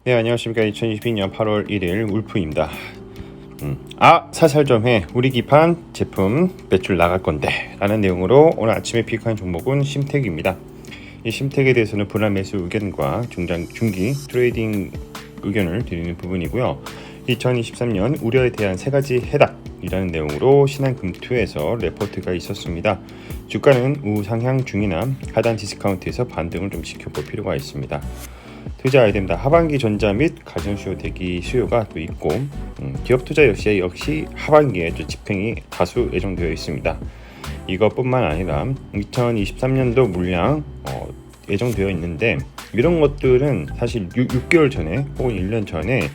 네, 안녕하십니까. 2022년 8월 1일 울프입니다. 사살 좀 해. 우리 기판 제품 매출 나갈 건데 라는 내용으로 오늘 아침에 픽한 종목은 심텍입니다. 이 심텍에 대해서는 분할 매수 의견과 중기 트레이딩 의견을 드리는 부분이고요. 2023년 우려에 대한 3가지 해답이라는 내용으로 신한금투에서 레포트가 있었습니다. 주가는 우상향 중이나 하단 디스카운트에서 반등을 좀 지켜볼 필요가 있습니다. 투자 아이템다 하반기 전자 및 가전수요 대기 수요가 또 있고 기업 투자 역시 하반기에 집행이 다수 예정되어 있습니다. 이것뿐만 아니라 2023년도 물량 예정되어 있는데 이런 것들은 사실 6개월 전에 혹은 1년 전에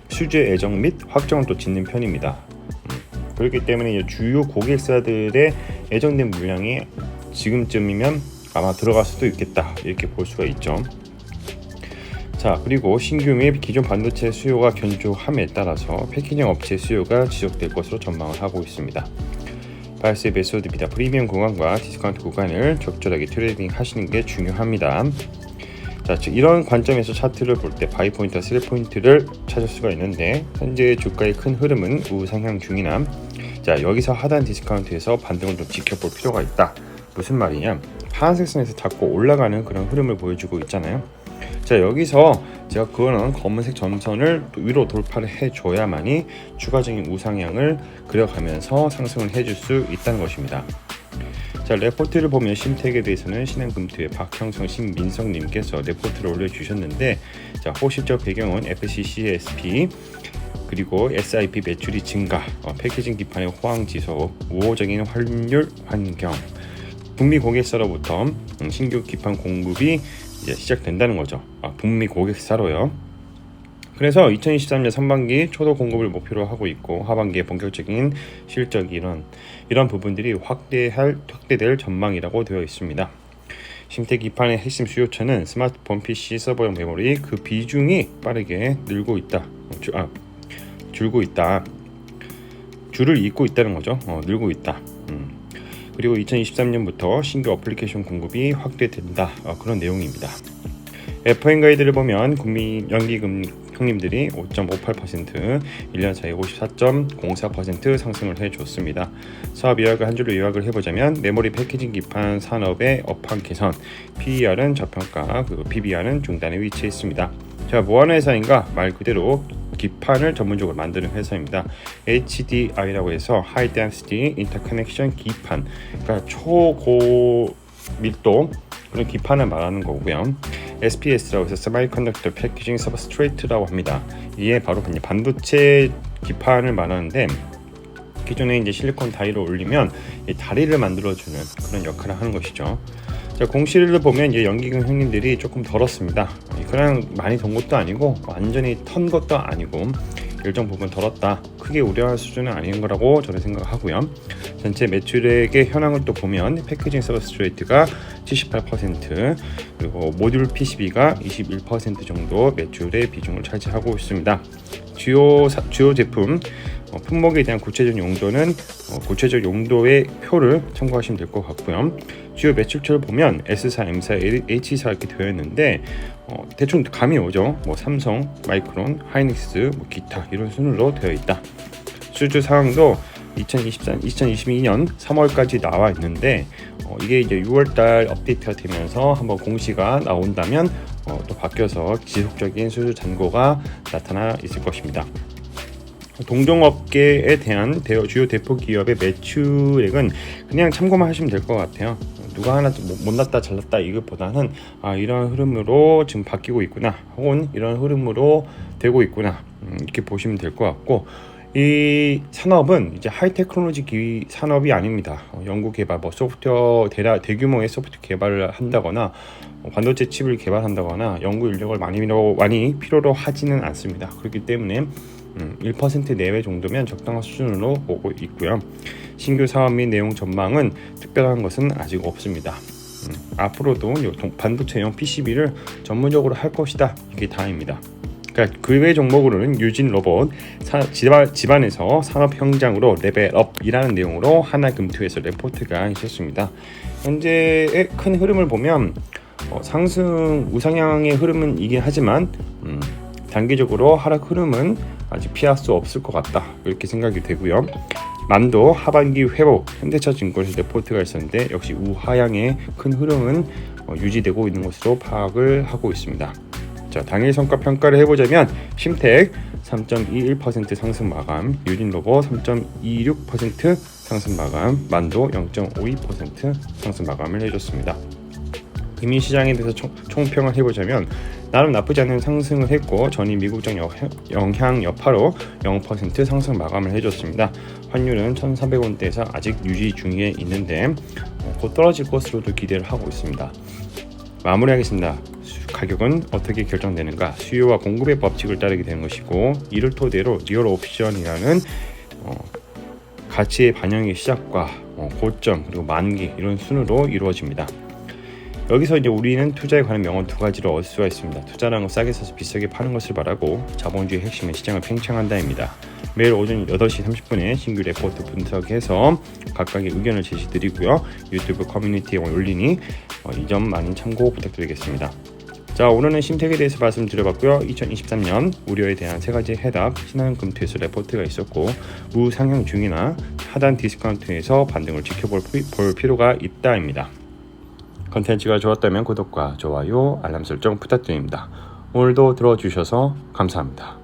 수주 예정 및 확정을 또 짓는 편입니다. 그렇기 때문에 주요 고객사들의 예정된 물량이 지금쯤이면 아마 들어갈 수도 있겠다 이렇게 볼 수가 있죠. 자, 그리고 신규 및 기존 반도체 수요가 견조함에 따라서 패키징 업체 수요가 지속될 것으로 전망을 하고 있습니다. 바이스 메소드입니다. 프리미엄 구간과 디스카운트 구간을 적절하게 트레이딩 하시는 게 중요합니다. 자, 즉 이런 관점에서 차트를 볼 때 바이 포인트와 셀 포인트를 찾을 수가 있는데 현재 주가의 큰 흐름은 우상향 중이나 자, 여기서 하단 디스카운트에서 반등을 좀 지켜볼 필요가 있다. 무슨 말이냐? 파란색 선에서 자꾸 올라가는 그런 흐름을 보여주고 있잖아요. 자, 여기서 제가 그거는 검은색 점선을 위로 돌파를 해줘야만이 추가적인 우상향을 그려가면서 상승을 해줄 수 있다는 것입니다. 자, 레포트를 보면 심텍에 대해서는 신한금투의 박형성 신민성님께서 레포트를 올려주셨는데 자, 호실적 배경은 FCCSP 그리고 SIP 매출이 증가, 패키징 기판의 호황지수, 우호적인 환율 환경, 북미 고객사로부터 신규 기판 공급이 이제 시작된다는 거죠. 북미 고객사로요. 그래서 2023년 상반기 초도 공급을 목표로 하고 있고 하반기에 본격적인 실적이 이런 부분들이 확대될 전망이라고 되어 있습니다. 심텍 기판의 핵심 수요처는 스마트폰, PC, 서버용 메모리 그 비중이 빠르게 줄고 있다. 줄을 잇고 있다는 거죠. 늘고 있다. 그리고 2023년부터 신규 어플리케이션 공급이 확대된다. 그런 내용입니다. FOM 가이드를 보면 국민 연기금 형님들이 5.58%, 1년 사이 54.04% 상승을 해줬습니다. 사업 요약을 한 줄로 요약을 해보자면 메모리 패키징 기판 산업의 업황 개선, PER은 저평가, 그리고 PBR은 중단에 위치해 있습니다. 자, 뭐하는 회사인가? 말 그대로 기판을 전문적으로 만드는 회사입니다. HDI라고 해서 High Density Interconnection 기판, 그러니까 초고밀도 그런 기판을 말하는 거고요. SPS라고 해서 Semiconductor Packaging Substrate라고 합니다. 이게 바로 반도체 기판을 말하는데 기존에 이제 실리콘 다이를 올리면 이 다리를 만들어주는 그런 역할을 하는 것이죠. 자, 공시를 보면 이제 연기금 형님들이 조금 덜었습니다. 그냥 많이 던 것도 아니고 완전히 턴 것도 아니고 일정 부분 덜었다. 크게 우려할 수준은 아닌 거라고 저는 생각하고요. 전체 매출액의 현황을 또 보면 패키징 서브스트레이트가 78% 그리고 모듈 PCB가 21% 정도 매출의 비중을 차지하고 있습니다. 주요 제품 품목에 대한 구체적 용도는 구체적 용도의 표를 참고하시면 될 것 같고요. 주요 매출처를 보면 S사, M사, H사 이렇게 되어 있는데 대충 감이 오죠. 삼성, 마이크론, 하이닉스, 기타 이런 순으로 되어 있다. 수주 상황도 2022년 3월까지 나와 있는데 이게 이제 6월달 업데이트가 되면서 한번 공시가 나온다면 또 바뀌어서 지속적인 수주 잔고가 나타나 있을 것입니다. 동종업계에 대한 주요 대표 기업의 매출액은 그냥 참고만 하시면 될 것 같아요. 누가 하나 못났다 잘났다 이것보다는 이런 흐름으로 지금 바뀌고 있구나 혹은 이런 흐름으로 되고 있구나 이렇게 보시면 될 것 같고 이 산업은 이제 하이테크놀로지 산업이 아닙니다. 연구개발, 소프트웨어 대규모의 소프트웨어 개발을 한다거나 반도체 칩을 개발한다거나 연구 인력을 많이 필요로 하지는 않습니다. 그렇기 때문에 1% 내외 정도면 적당한 수준으로 보고 있고요. 신규 사업 및 내용 전망은 특별한 것은 아직 없습니다. 앞으로도 반도체용 PCB를 전문적으로 할 것이다. 이게 다입니다. 그러니까 그 외 종목으로는 유진 로봇, 집안에서 산업 현장으로 레벨업이라는 내용으로 하나금투에서 레포트가 있었습니다. 현재의 큰 흐름을 보면 상승 우상향의 흐름은 이긴 하지만 단기적으로 하락 흐름은 아직 피할 수 없을 것 같다 이렇게 생각이 되고요. 만도 하반기 회복 현대차증권에서 레포트가 있었는데 역시 우하향의 큰 흐름은 유지되고 있는 것으로 파악을 하고 있습니다. 자, 당일 성과 평가를 해보자면 심택 3.21% 상승 마감, 유진로버 3.26% 상승 마감, 만도 0.52% 상승 마감을 해줬습니다. 이미 시장에 대해서 총평을 해보자면 나름 나쁘지 않은 상승을 했고 전일 미국장 영향 여파로 0% 상승 마감을 해줬습니다. 환율은 1,400원대에서 아직 유지 중에 있는데 곧 떨어질 것으로도 기대를 하고 있습니다. 마무리하겠습니다. 가격은 어떻게 결정되는가? 수요와 공급의 법칙을 따르게 되는 것이고 이를 토대로 리얼 옵션이라는 가치의 반영의 시작과 고점 그리고 만기 이런 순으로 이루어집니다. 여기서 이제 우리는 투자에 관한 명언 두 가지를 얻을 수가 있습니다. 투자라는 건 싸게 사서 비싸게 파는 것을 바라고 자본주의 핵심은 시장을 팽창한다입니다. 매일 오전 8시 30분에 신규 레포트 분석해서 각각의 의견을 제시드리고요. 유튜브 커뮤니티에 올리니 이 점 많은 참고 부탁드리겠습니다. 자, 오늘은 심택에 대해서 말씀드려봤고요. 2023년 우려에 대한 세 가지 해답, 신한금투에서 레포트가 있었고 우상향 중이나 하단 디스카운트에서 반등을 지켜볼 필요가 있다입니다. 컨텐츠가 좋았다면 구독과 좋아요, 알람 설정 부탁드립니다. 오늘도 들어주셔서 감사합니다.